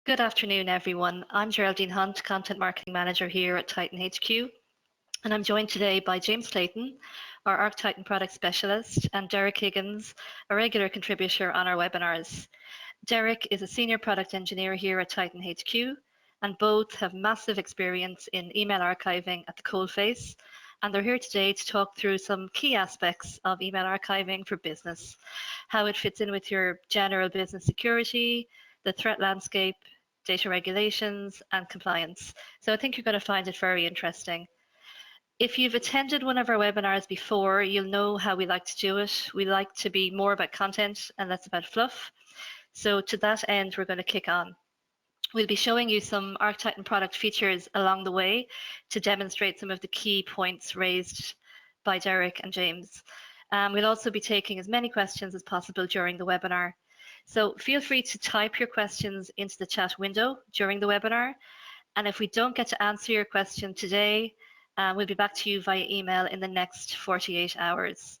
Good afternoon, everyone. I'm Geraldine Hunt, Content Marketing Manager here at TitanHQ, and I'm joined today by James Clayton, our ArcTitan Product Specialist, and Derek Higgins, a regular contributor on our webinars. Derek is a Senior Product Engineer here at TitanHQ, and both have massive experience in email archiving at the coalface, and they're here today to talk through some key aspects of email archiving for business, how it fits in with your general business security, the threat landscape, data regulations, and compliance. So I think you're going to find it very interesting. If you've attended one of our webinars before, you'll know how we like to do it. We like to be more about content and less about fluff. So to that end, we're going to kick on. We'll be showing you some ArcTitan product features along the way to demonstrate some of the key points raised by Derek and James. We'll also be taking as many questions as possible during the webinar. So feel free to type your questions into the chat window during the webinar. And if we don't get to answer your question today, we'll be back to you via email in the next 48 hours.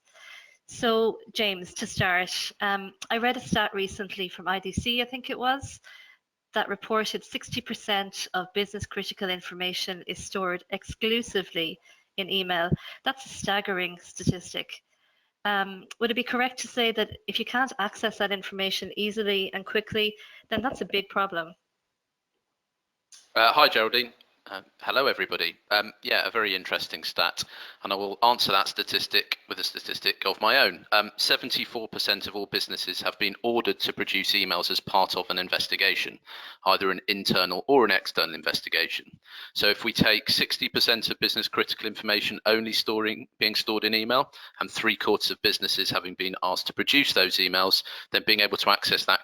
So James, to start, I read a stat recently from IDC, I think it was, that reported 60% of business critical information is stored exclusively in email. That's a staggering statistic. Would it be correct to say that if you can't access that information easily and quickly, then that's a big problem? Hi, Geraldine. Hello, everybody. Yeah, a very interesting stat, and I will answer that statistic with a statistic of my own. 74% of all businesses have been ordered to produce emails as part of an investigation, either an internal or an external investigation. So if we take 60% of business critical information only being stored in email, and 3/4 of businesses having been asked to produce those emails, then being able to access that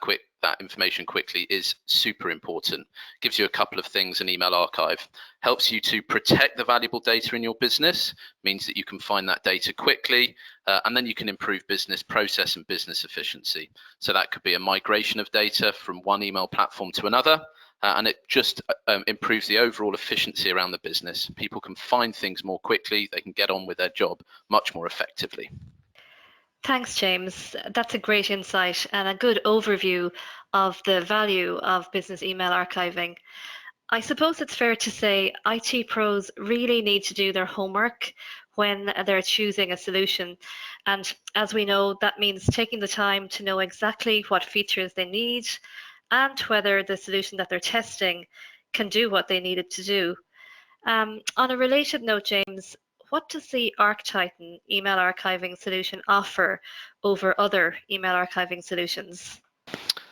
information quickly is super important. Gives you a couple of things. An email archive helps you to protect the valuable data in your business, means that you can find that data quickly, and then you can improve business process and business efficiency. So that could be a migration of data from one email platform to another, and it just improves the overall efficiency around the business. People can find things more quickly, they can get on with their job much more effectively. Thanks, James. That's a great insight and a good overview of the value of business email archiving. I suppose it's fair to say IT pros really need to do their homework when they're choosing a solution. And as we know, that means taking the time to know exactly what features they need and whether the solution that they're testing can do what they need it to do. On a related note, James, what does the ArcTitan email archiving solution offer over other email archiving solutions?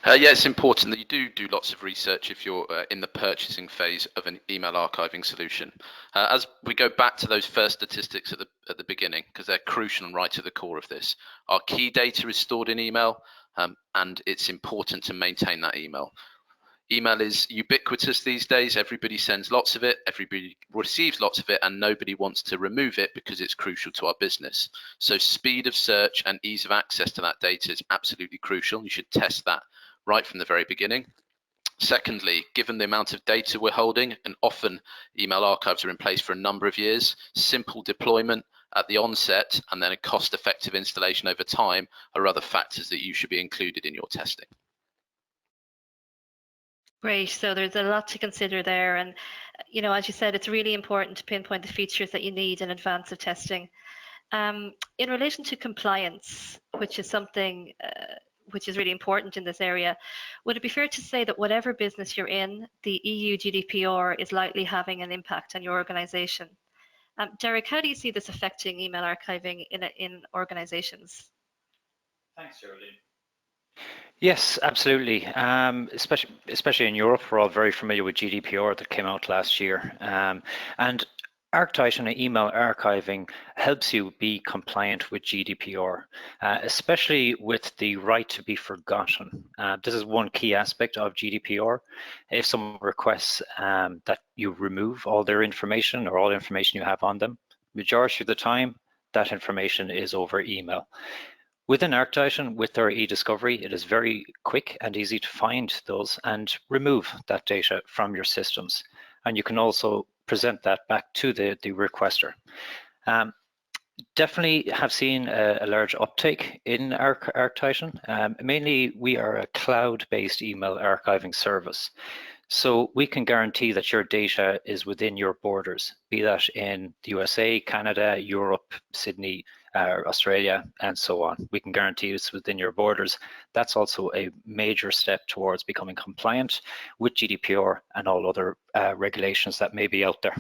Yeah, it's important that you do lots of research if you're in the purchasing phase of an email archiving solution. As we go back to those first statistics at the beginning, because they're crucial and right to the core of this, our key data is stored in email, and it's important to maintain that email. Email is ubiquitous these days. Everybody sends lots of it, everybody receives lots of it, and nobody wants to remove it because it's crucial to our business. So speed of search and ease of access to that data is absolutely crucial. You should test that right from the very beginning. Secondly, given the amount of data we're holding, and often email archives are in place for a number of years, simple deployment at the onset and then a cost-effective installation over time are other factors that you should be included in your testing. Great, so there's a lot to consider there, and as you said, it's really important to pinpoint the features that you need in advance of testing. In relation to compliance, which is something which is really important in this area, would it be fair to say that whatever business you're in, the EU GDPR is likely having an impact on your organization? Derek, how do you see this affecting email archiving in organizations? Thanks, Geraldine. Yes, absolutely. Especially in Europe, we're all very familiar with GDPR that came out last year. And ArcTitan email archiving helps you be compliant with GDPR, especially with the right to be forgotten. This is one key aspect of GDPR. If someone requests that you remove all their information or all information you have on them, majority of the time, that information is over email. Within ArcTitan, with our e-discovery, it is very quick and easy to find those and remove that data from your systems. And you can also present that back to the requester. Definitely have seen a large uptake in ArcTitan. Mainly, we are a cloud-based email archiving service. So we can guarantee that your data is within your borders, be that in the USA, Canada, Europe, Sydney, Australia, and so on. We can guarantee it's within your borders. That's also a major step towards becoming compliant with GDPR and all other regulations that may be out there.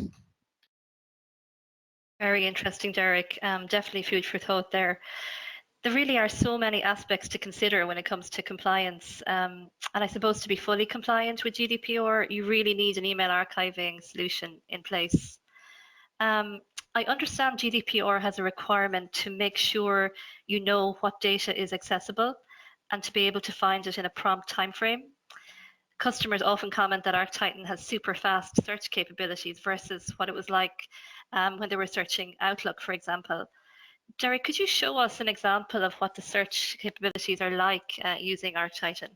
Very interesting, Derek. Definitely food for thought there. There really are so many aspects to consider when it comes to compliance. And I suppose to be fully compliant with GDPR, you really need an email archiving solution in place. I understand GDPR has a requirement to make sure you know what data is accessible and to be able to find it in a prompt timeframe. Customers often comment that ArcTitan has super fast search capabilities versus what it was like when they were searching Outlook, for example. Derek, could you show us an example of what the search capabilities are like using ArcTitan?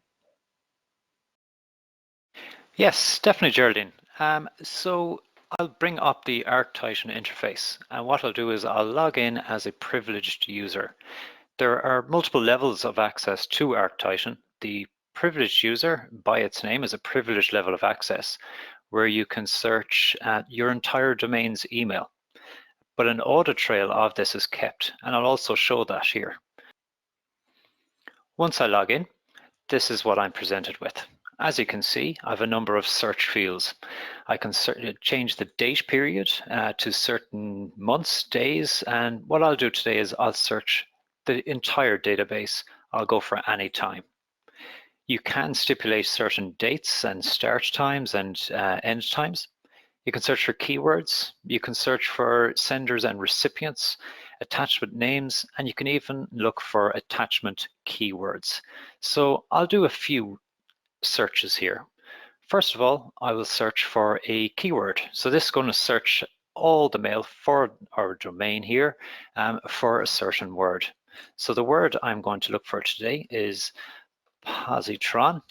Yes, definitely, Geraldine. So I'll bring up the ArcTitan interface, and what I'll do is I'll log in as a privileged user. There are multiple levels of access to ArcTitan. The privileged user, by its name, is a privileged level of access where you can search your entire domain's email. But an audit trail of this is kept, and I'll also show that here. Once I log in, this is what I'm presented with. As you can see, I have a number of search fields. I can change the date period to certain months, days, and what I'll do today is I'll search the entire database. I'll go for any time. You can stipulate certain dates and start times and end times. You can search for keywords. You can search for senders and recipients, attachment names, and you can even look for attachment keywords. So I'll do a few searches here. First of all, I will search for a keyword. So this is going to search all the mail for our domain here for a certain word. So the word I'm going to look for today is positron.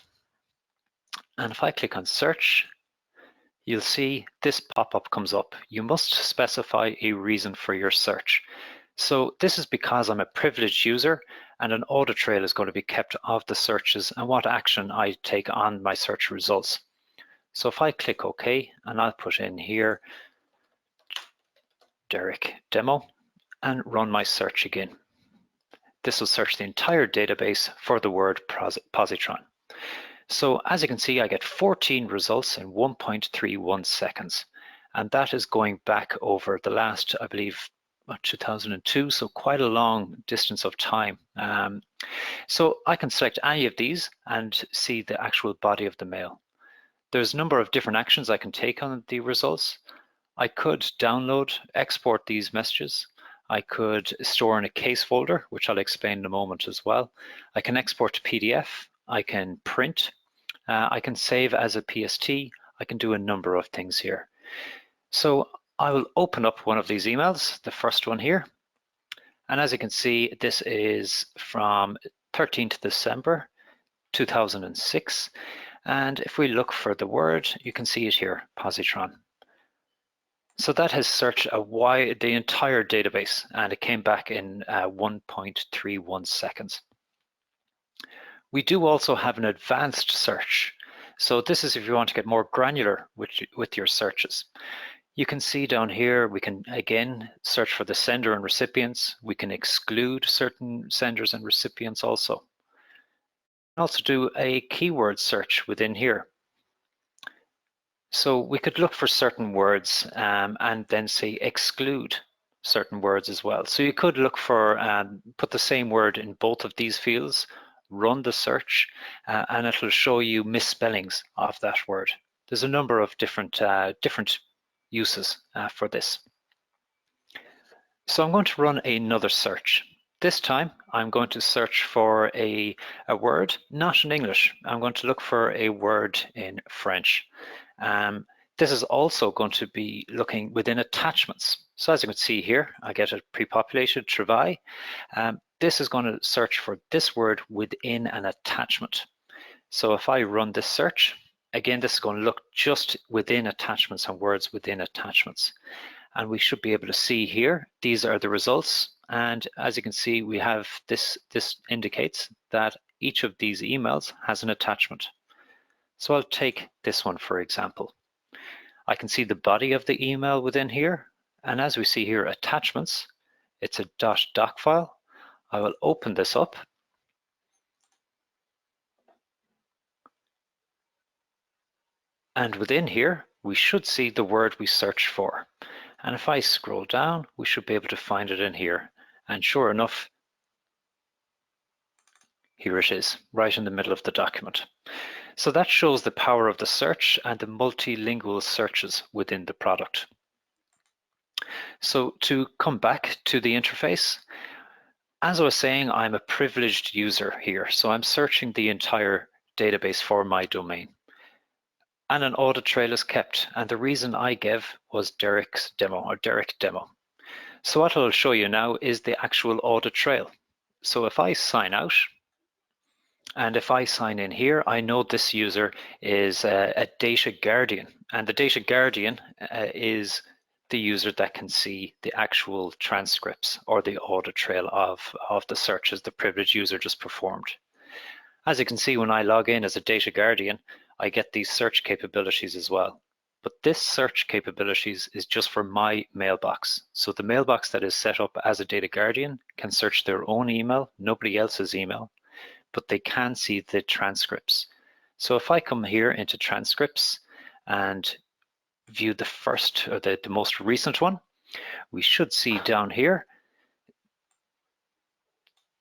And if I click on search, you'll see this pop-up comes up. You must specify a reason for your search. So this is because I'm a privileged user and an audit trail is going to be kept of the searches and what action I take on my search results. So if I click OK, and I'll put in here Derek demo and run my search again. This will search the entire database for the word positron. So as you can see, I get 14 results in 1.31 seconds. And that is going back over the last, I believe, 2002, so quite a long distance of time. So I can select any of these and see the actual body of the mail. There's a number of different actions I can take on the results. I could download, export these messages. I could store in a case folder, which I'll explain in a moment as well. I can export to PDF. I can print. I can save as a PST. I can do a number of things here. So I will open up one of these emails, the first one here. And as you can see, this is from 13th December 2006. And if we look for the word, you can see it here, positron. So that has searched the entire database, and it came back in 1.31 seconds. We do also have an advanced search. So this is if you want to get more granular with your searches. You can see down here, we can again search for the sender and recipients. We can exclude certain senders and recipients also. We can also do a keyword search within here. So we could look for certain words and then say exclude certain words as well. So you could look for, put the same word in both of these fields, run the search, and it'll show you misspellings of that word. There's a number of different uses for this. So I'm going to run another search. This time I'm going to search for a word, not in English. I'm going to look for a word in French. This is also going to be looking within attachments. So as you can see here, I get a pre-populated travail. This is going to search for this word within an attachment. So if I run this search, again, this is going to look just within attachments and words within attachments. And we should be able to see here, these are the results. And as you can see, we have this indicates that each of these emails has an attachment. So I'll take this one for example. I can see the body of the email within here, and as we see here, attachments, it's a .doc file. I will open this up. And within here, we should see the word we searched for. And if I scroll down, we should be able to find it in here. And sure enough, here it is, right in the middle of the document. So that shows the power of the search and the multilingual searches within the product. So to come back to the interface, as I was saying, I'm a privileged user here. So I'm searching the entire database for my domain. And an audit trail is kept. And the reason I gave was Derek's demo or Derek demo. So what I'll show you now is the actual audit trail. So if I sign out, and if I sign in here, I know this user is a data guardian. And the data guardian is the user that can see the actual transcripts or the audit trail of the searches the privileged user just performed. As you can see, when I log in as a data guardian, I get these search capabilities as well. But this search capabilities is just for my mailbox. So the mailbox that is set up as a data guardian can search their own email, nobody else's email, but they can see the transcripts. So if I come here into transcripts and view the first or the most recent one, we should see down here,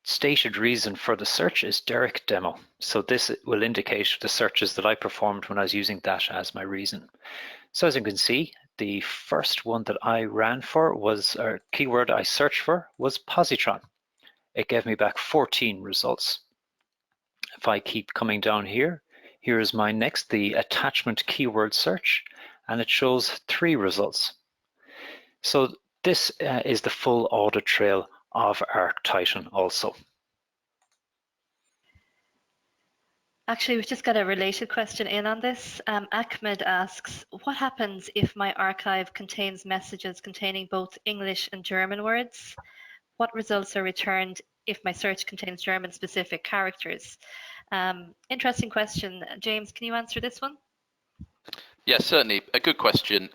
stated reason for the search is Derek demo. So this will indicate the searches that I performed when I was using that as my reason. So as you can see, the first one that I ran for was, or keyword I searched for was positron. It gave me back 14 results. If I keep coming down here, here is my next, the attachment keyword search, and it shows 3 results. So this is the full audit trail of ArcTitan also. Actually, we've just got a related question in on this. Ahmed asks, what happens if my archive contains messages containing both English and German words? What results are returned if my search contains German-specific characters? Interesting question. James, can you answer this one? Yeah, certainly. A good question.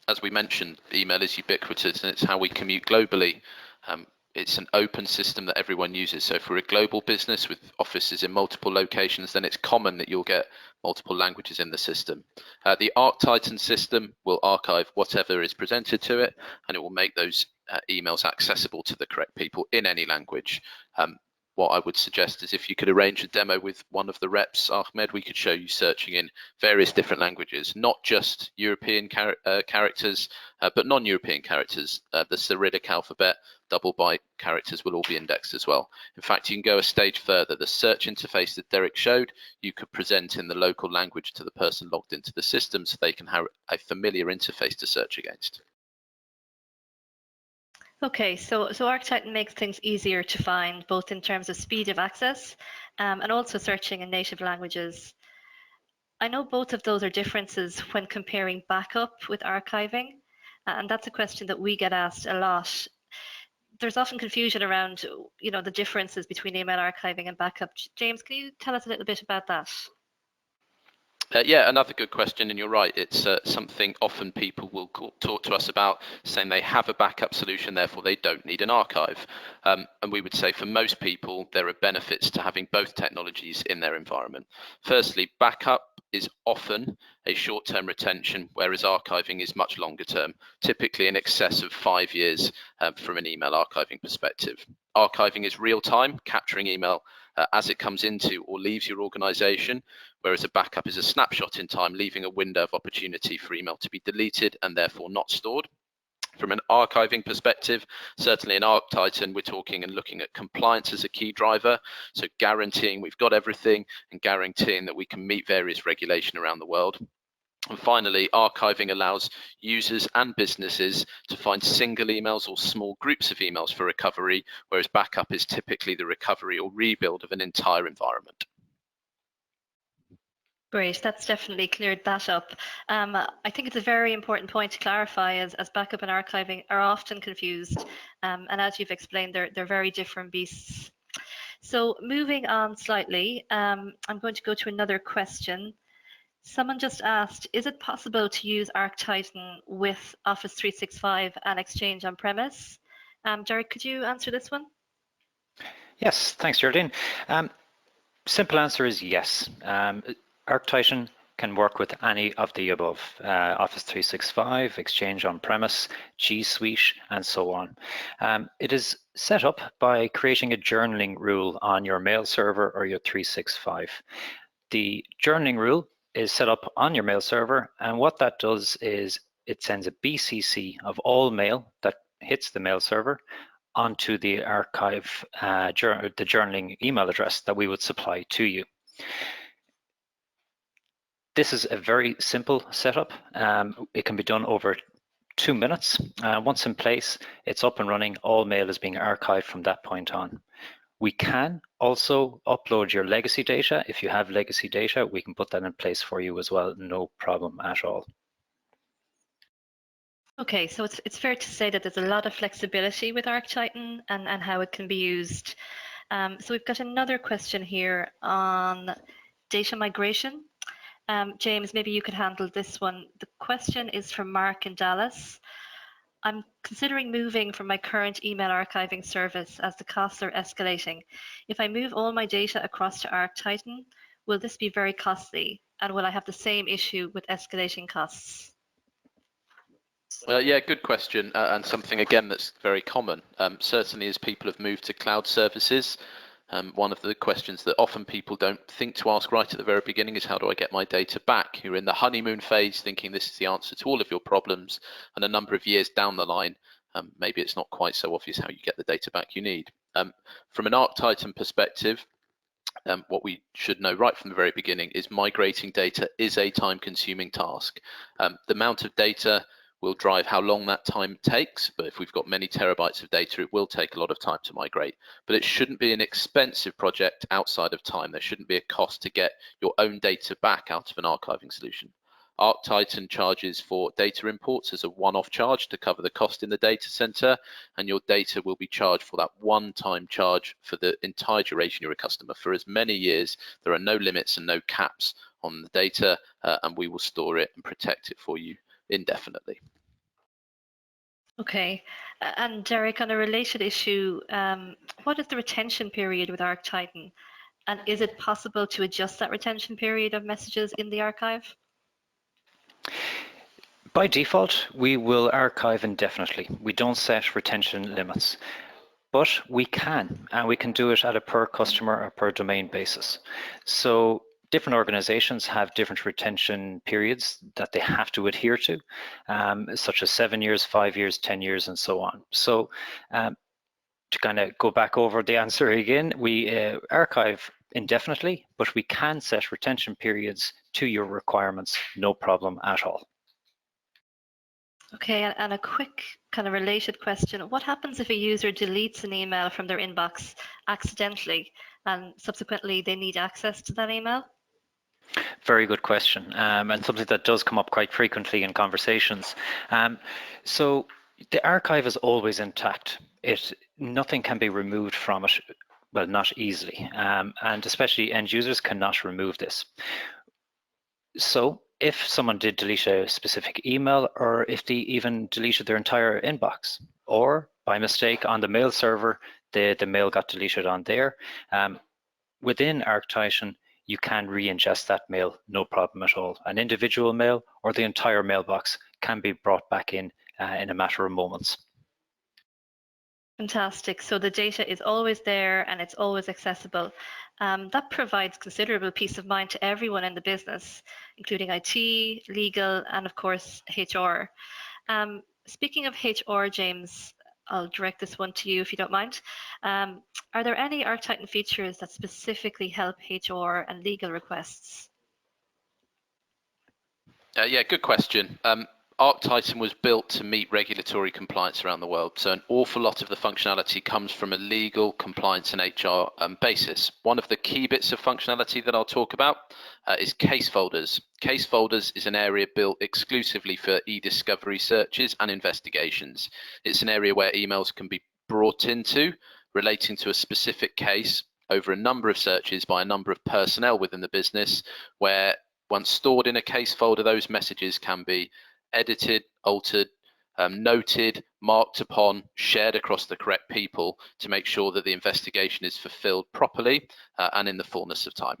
As we mentioned, email is ubiquitous and it's how we commute globally. It's an open system that everyone uses. So for a global business with offices in multiple locations, then it's common that you'll get multiple languages in the system. The ArcTitan system will archive whatever is presented to it, and it will make those emails accessible to the correct people in any language. What I would suggest is if you could arrange a demo with one of the reps, Ahmed, we could show you searching in various different languages, not just European characters, but non-European characters. The Cyrillic alphabet, double byte characters will all be indexed as well. In fact, you can go a stage further. The search interface that Derek showed, you could present in the local language to the person logged into the system so they can have a familiar interface to search against. Okay, so ArcTitan makes things easier to find, both in terms of speed of access and also searching in native languages. I know both of those are differences when comparing backup with archiving, and that's a question that we get asked a lot. There's often confusion around, the differences between email archiving and backup. James, can you tell us a little bit about that? Yeah, another good question, and you're right. It's something often people will talk to us about, saying they have a backup solution, therefore they don't need an archive. And we would say for most people, there are benefits to having both technologies in their environment. Firstly, backup is often a short-term retention, whereas archiving is much longer term, typically in excess of 5 years from an email archiving perspective. Archiving is real-time, capturing email as it comes into or leaves your organization, whereas a backup is a snapshot in time, leaving a window of opportunity for email to be deleted and therefore not stored. From an archiving perspective, certainly in ArcTitan, we're talking and looking at compliance as a key driver. So guaranteeing we've got everything and guaranteeing that we can meet various regulation around the world. And finally, archiving allows users and businesses to find single emails or small groups of emails for recovery, whereas backup is typically the recovery or rebuild of an entire environment. Great, that's definitely cleared that up. I think it's a very important point to clarify as backup and archiving are often confused. And as you've explained, they're very different beasts. So moving on slightly, I'm going to go to another question. Someone just asked, is it possible to use ArcTitan with Office 365 and Exchange on premise? Derek, could you answer this one? Yes, thanks, Geraldine. Simple answer is yes. ArcTitan can work with any of the above, Office 365, Exchange on-premise, G Suite, and so on. It is set up by creating a journaling rule on your mail server or your 365. The journaling rule is set up on your mail server, and what that does is it sends a BCC of all mail that hits the mail server onto the archive, the journaling email address that we would supply to you. This is a very simple setup. It can be done over 2 minutes. Once in place, it's up and running. All mail is being archived from that point on. We can also upload your legacy data. If you have legacy data, we can put that in place for you as well. No problem at all. Okay, so it's fair to say that there's a lot of flexibility with ArcTitan and how it can be used. So we've got another question here on data migration. James, maybe you could handle this one. The question is from Mark in Dallas. I'm considering moving from my current email archiving service as the costs are escalating. If I move all my data across to ArcTitan, will this be very costly? And will I have the same issue with escalating costs? Yeah, good question, and something again that's very common. Certainly as people have moved to cloud services, one of the questions that often people don't think to ask right at the very beginning is, how do I get my data back? You're in the honeymoon phase thinking this is the answer to all of your problems, and a number of years down the line, maybe it's not quite so obvious how you get the data back you need. From an ArcTitan perspective, what we should know right from the very beginning is migrating data is a time-consuming task. The amount of data will drive how long that time takes, but if we've got many terabytes of data, it will take a lot of time to migrate. But it shouldn't be an expensive project outside of time. There shouldn't be a cost to get your own data back out of an archiving solution. ArcTitan charges for data imports as a one-off charge to cover the cost in the data center, and your data will be charged for that one-time charge for the entire duration you're a customer. For as many years, there are no limits and no caps on the data, and we will store it and protect it for you indefinitely. Okay, and Derek, on a related issue, what is the retention period with ArcTitan? And is it possible to adjust that retention period of messages in the archive? By default, we will archive indefinitely. We don't set retention limits, but we can, and we can do it at a per customer or per domain basis. So different organizations have different retention periods that they have to adhere to, such as 7 years, 5 years, 10 years, and so on. So to kind of go back over the answer again, we archive indefinitely, but we can set retention periods to your requirements, no problem at all. Okay, and a quick kind of related question. What happens if a user deletes an email from their inbox accidentally and subsequently they need access to that email? Very good question, and something that does come up quite frequently in conversations. So the archive is always intact. Nothing can be removed from it, well, not easily, and especially end users cannot remove this. So if someone did delete a specific email, or if they even deleted their entire inbox, or by mistake on the mail server, the mail got deleted on there, within ArcTitan, you can re-ingest that mail, no problem at all. An individual mail or the entire mailbox can be brought back in a matter of moments. Fantastic. So the data is always there and it's always accessible. That provides considerable peace of mind to everyone in the business, including IT, legal, and of course, HR. Speaking of HR, James, I'll direct this one to you if you don't mind. Are there any ArcTitan features that specifically help HR and legal requests? Yeah, good question. ArcTitan was built to meet regulatory compliance around the world, so an awful lot of the functionality comes from a legal, compliance and HR basis. One of the key bits of functionality that I'll talk about is case folders. Case folders is an area built exclusively for e-discovery searches and investigations. It's an area where emails can be brought into relating to a specific case over a number of searches by a number of personnel within the business, where Once stored in a case folder, those messages can be edited, altered, noted, marked upon, shared across the correct people to make sure that the investigation is fulfilled properly and in the fullness of time.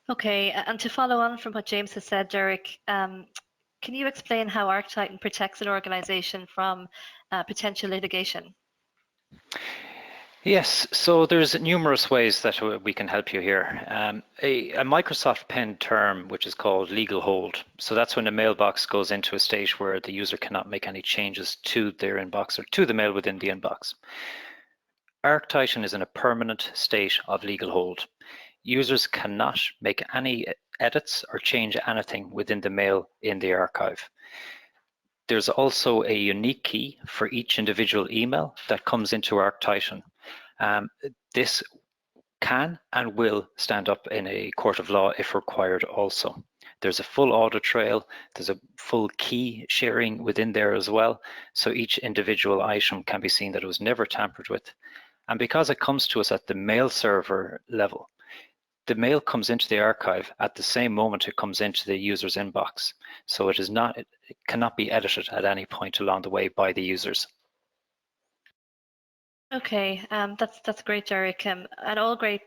Okay, and to follow on from what James has said, Derek, can you explain how ArcTitan protects an organization from potential litigation? Yes, so there's numerous ways that we can help you here. A Microsoft penned term, which is called legal hold. So that's when the mailbox goes into a state where the user cannot make any changes to their inbox or to the mail within the inbox. ArcTitan is in a permanent state of legal hold. Users cannot make any edits or change anything within the mail in the archive. There's also a unique key for each individual email that comes into ArcTitan. This can and will stand up in a court of law if required also. There's a full audit trail, there's a full key sharing within there as well, so each individual item can be seen that it was never tampered with. And because it comes to us at the mail server level, the mail comes into the archive at the same moment it comes into the user's inbox. So it cannot be edited at any point along the way by the users. Okay, that's great, Derek, and all great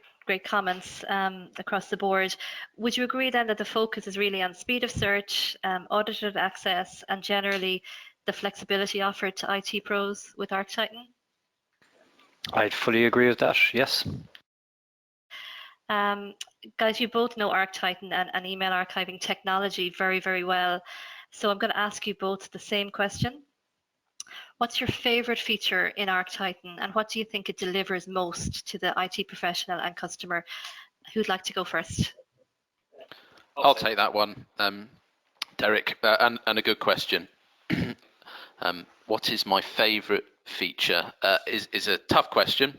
comments across the board. Would you agree then that the focus is really on speed of search, audited access, and generally the flexibility offered to IT pros with ArcTitan? I'd fully agree with that, yes. Guys, you both know ArcTitan and email archiving technology very, very well. So I'm going to ask you both the same question. What's your favorite feature in ArcTitan, and what do you think it delivers most to the IT professional and customer? Who'd like to go first? I'll take that one, Derek, and a good question. What is my favorite feature is a tough question,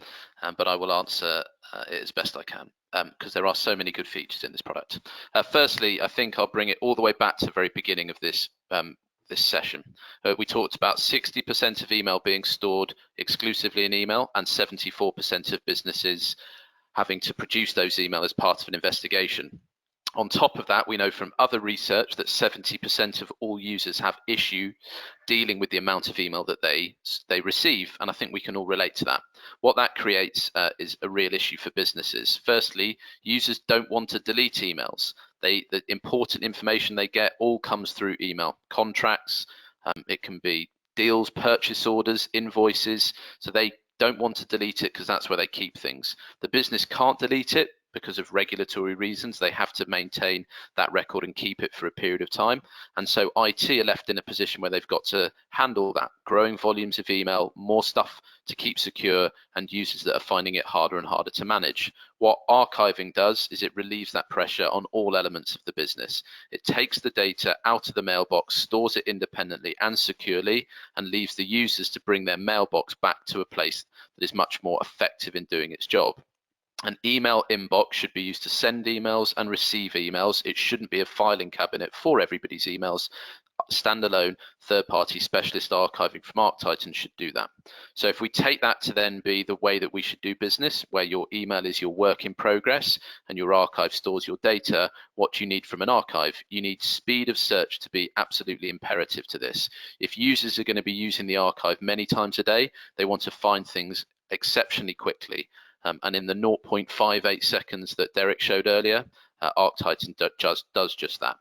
but I will answer it as best I can, because there are so many good features in this product. Firstly, I think I'll bring it all the way back to the very beginning of this this session. We talked about 60% of email being stored exclusively in email and 74% of businesses having to produce those emails as part of an investigation. On top of that, we know from other research that 70% of all users have issue dealing with the amount of email that they receive, and I think we can all relate to that. What that creates is a real issue for businesses. Firstly, users don't want to delete emails. The important information they get all comes through email. Contracts, it can be deals, purchase orders, invoices, so they don't want to delete it because that's where they keep things. The business can't delete it because of regulatory reasons. They have to maintain that record and keep it for a period of time. And so IT are left in a position where they've got to handle that, growing volumes of email, more stuff to keep secure, and users that are finding it harder and harder to manage. What archiving does is it relieves that pressure on all elements of the business. It takes the data out of the mailbox, stores it independently and securely, and leaves the users to bring their mailbox back to a place that is much more effective in doing its job. An email inbox should be used to send emails and receive emails. It shouldn't be a filing cabinet for everybody's emails. Standalone third-party specialist archiving from ArcTitan should do that. So if we take that to then be the way that we should do business, where your email is your work in progress and your archive stores your data, what do you need from an archive? You need speed of search to be absolutely imperative to this. If users are going to be using the archive many times a day, they want to find things exceptionally quickly. And in the 0.58 seconds that Derek showed earlier, ArcTitan does just that.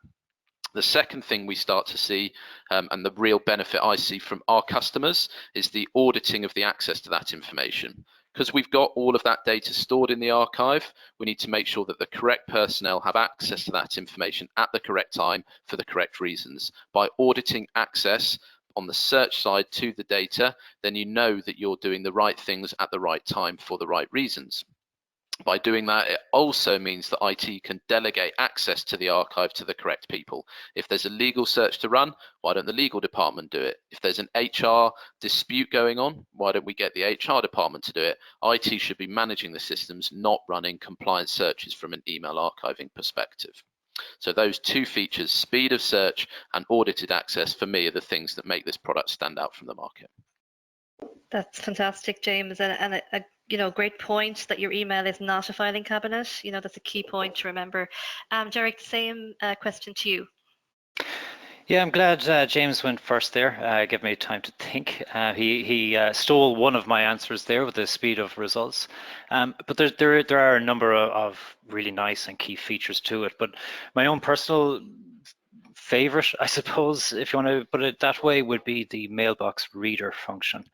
The second thing we start to see, and the real benefit I see from our customers, is the auditing of the access to that information. Because we've got all of that data stored in the archive, we need to make sure that the correct personnel have access to that information at the correct time for the correct reasons. By auditing access on the search side to the data, then you know that you're doing the right things at the right time for the right reasons. By doing that, it also means that IT can delegate access to the archive to the correct people. If there's a legal search to run, why don't the legal department do it? If there's an HR dispute going on, why don't we get the HR department to do it? IT should be managing the systems, not running compliance searches from an email archiving perspective. So those two features, speed of search and audited access, for me are the things that make this product stand out from the market. That's fantastic, James, and great point that your email is not a filing cabinet. That's a key point to remember. Derek, same question to you. Yeah, I'm glad James went first there. Give me time to think. He stole one of my answers there with the speed of results. But there are a number of really nice and key features to it. But my own personal favorite, I suppose, if you want to put it that way, would be the mailbox reader function.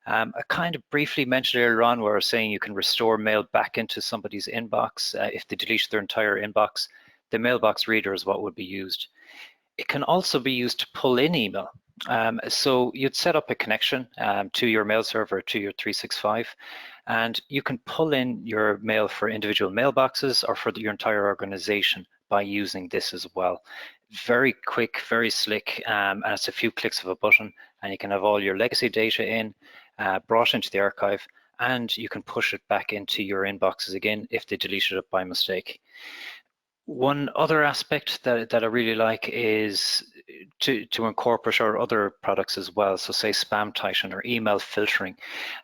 I kind of briefly mentioned earlier on where I was saying you can restore mail back into somebody's inbox if they delete their entire inbox. The mailbox reader is what would be used. It can also be used to pull in email. So you'd set up a connection to your mail server, to your 365, and you can pull in your mail for individual mailboxes or for your entire organization by using this as well. Very quick, very slick, and it's a few clicks of a button, and you can have all your legacy data in, brought into the archive, and you can push it back into your inboxes again if they deleted it by mistake. One other aspect that I really like is to incorporate our other products as well. So say Spam Titan or email filtering.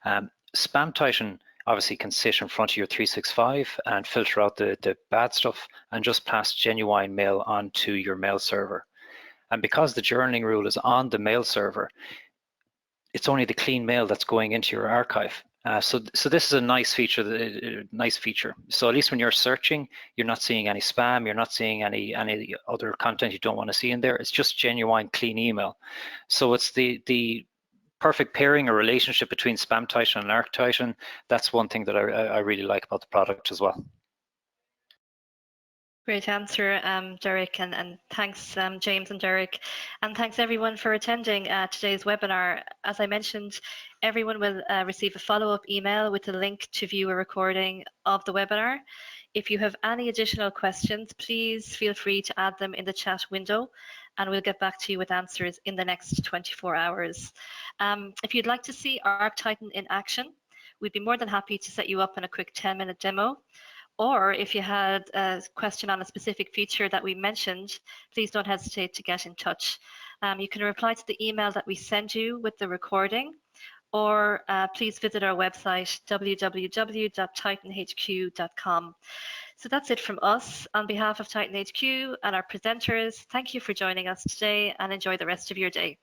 Spam Titan obviously can sit in front of your 365 and filter out the bad stuff and just pass genuine mail onto your mail server. And because the journaling rule is on the mail server, it's only the clean mail that's going into your archive. So this is a nice feature. So at least when you're searching, you're not seeing any spam. You're not seeing any other content you don't want to see in there. It's just genuine, clean email. So it's the perfect pairing or relationship between Spam Titan and Arc Titan. That's one thing that I really like about the product as well. Great answer, Derek, and thanks, James and Derek, and thanks everyone for attending today's webinar. As I mentioned, everyone will receive a follow-up email with a link to view a recording of the webinar. If you have any additional questions, please feel free to add them in the chat window, and we'll get back to you with answers in the next 24 hours. If you'd like to see Arc Titan in action, we'd be more than happy to set you up on a quick 10-minute demo. Or if you had a question on a specific feature that we mentioned, please don't hesitate to get in touch. You can reply to the email that we send you with the recording, or please visit our website, www.titanhq.com. So that's it from us. On behalf of TitanHQ and our presenters, thank you for joining us today and enjoy the rest of your day.